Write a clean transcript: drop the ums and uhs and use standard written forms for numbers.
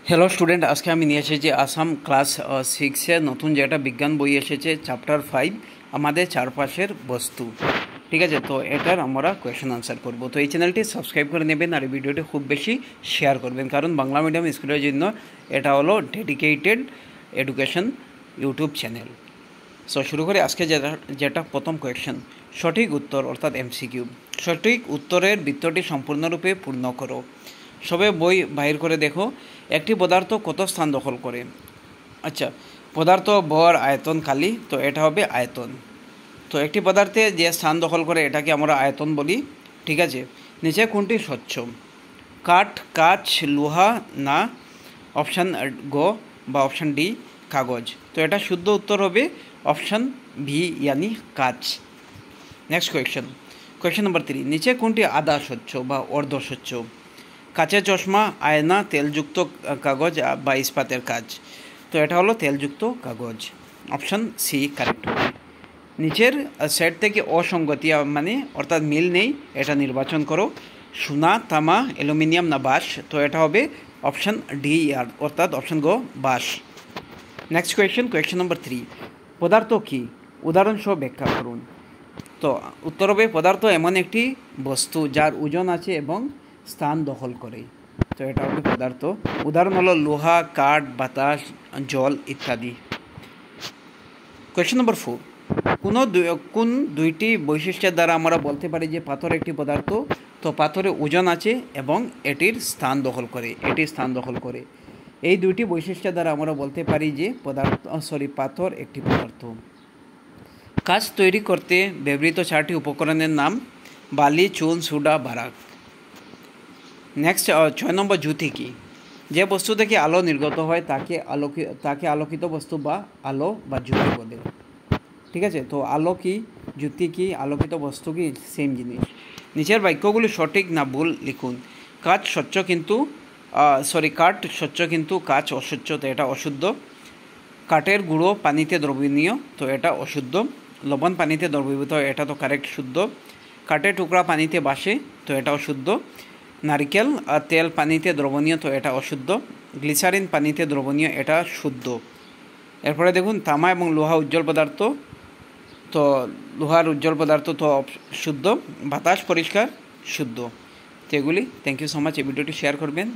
Hello student, আজকে আমি নিয়ে এসেছি আসাম ক্লাস 6-এর নতুন যেটা বিজ্ঞান বই এসেছে চ্যাপ্টার 5 আমাদের চারপাশের বস্তু। ঠিক আছে, তো এটার আমরা কোয়েশ্চেন আনসার করব। তো এই চ্যানেলটি সাবস্ক্রাইব করে নেবেন আর এই ভিডিওটি খুব বেশি শেয়ার করবেন, কারণ বাংলা মিডিয়াম স্কুলের জন্য এটা হলো dedicated education YouTube channel. So শুরু করি আজকে যেটা প্রথম কোয়েশ্চেন। সঠিক উত্তর অর্থাৎ এমসিকিউ। সঠিক উত্তরের বৃত্তটি সম্পূর্ণরূপে পূর্ণ করো। সবে বই বাহির করে দেখো, একটি পদার্থ কত স্থান দখল করে। আচ্ছা, পদার্থ, ভর, আয়তন, কালি, তো এটা হবে আয়তন। তো একটি পদার্থে যে স্থান দখল করে এটাকে আমরা আয়তন বলি। ঠিক আছে, নিচে কোনটি স্বচ্ছ? কাঠ, কাঁচ, লোহা না অপশান গ বা অপশান ডি কাগজ। তো এটা শুদ্ধ উত্তর হবে অপশান ভি ইয়ানি কাঁচ। নেক্সট কোয়েশ্চেন নম্বর 3, নিচে কোনটি আধা স্বচ্ছ বা অর্ধ স্বচ্ছ? কাচের চশমা, আয়না, তেলযুক্ত কাগজ বা ইস্পাতের কাজ। তো এটা হলো তেলযুক্ত কাগজ, অপশান সি কারেক্ট হবে। নিচের সেট থেকে অসঙ্গতি মানে অর্থাৎ মিল নেই, এটা নির্বাচন করো। সোনা, তামা, অ্যালুমিনিয়াম না বাঁশ। তো এটা হবে অপশান ডি আর অর্থাৎ অপশান গ বাঁশ। নেক্সট কোয়েশ্চেন নম্বর 3, পদার্থ কি? উদাহরণসহ ব্যাখ্যা করুন। তো উত্তর হবে পদার্থ এমন একটি বস্তু যার ওজন আছে এবং স্থান দখল করে। তো এটা হবে পদার্থ। উদাহরণ হলো লোহা, কাঠ, বাতাস, জল ইত্যাদি। কোয়েশ্চেন নম্বর 4, কোন দুইটি বৈশিষ্ট্যের দ্বারা আমরা বলতে পারি যে পাথর একটি পদার্থ? তো পাথরে ওজন আছে এবং এটির স্থান দখল করে। এই দুইটি বৈশিষ্ট্যের দ্বারা আমরা বলতে পারি যে পাথর একটি পদার্থ। কাঁচ তৈরি করতে ব্যবহৃত 4টি উপকরণের নাম: বালি, চুন, সোডা, বারাক। নেক্সট 6 নম্বর, জ্যোতি কী? যে বস্তু থেকে আলো নির্গত হয় তাকে আলোকিত বস্তু বা আলো বা জ্যোতি বলে। ঠিক আছে, তো আলো কি, জ্যোতি কি, আলোকিত বস্তু কি, সেম জিনিস। নিচের বাক্যগুলি সঠিক না ভুল লিখুন। কাঠ স্বচ্ছ কিন্তু কাঁচ অস্বচ্ছ, তো এটা অশুদ্ধ। কাঠের গুঁড়ো পানিতে দ্রবণীয়, তো এটা অশুদ্ধ। লবণ পানিতে দ্রবীভূত হয়, এটা তো কারেক্ট, শুদ্ধ। কাঠের টুকরা পানিতে ভাসে, তো এটা অশুদ্ধ। নারকেল তেল পানিতে দ্রবণীয়, তো এটা অশুদ্ধ। গ্লিসারিন পানিতে দ্রবণীয়, এটা শুদ্ধ। এরপরে দেখুন, তামা এবং লোহা উজ্জ্বল পদার্থ, তো লোহার উজ্জ্বল পদার্থ তো শুদ্ধ। বাতাস পরিষ্কার, শুদ্ধ। তো এগুলি। Thank you so much. এই ভিডিওটি শেয়ার করবেন।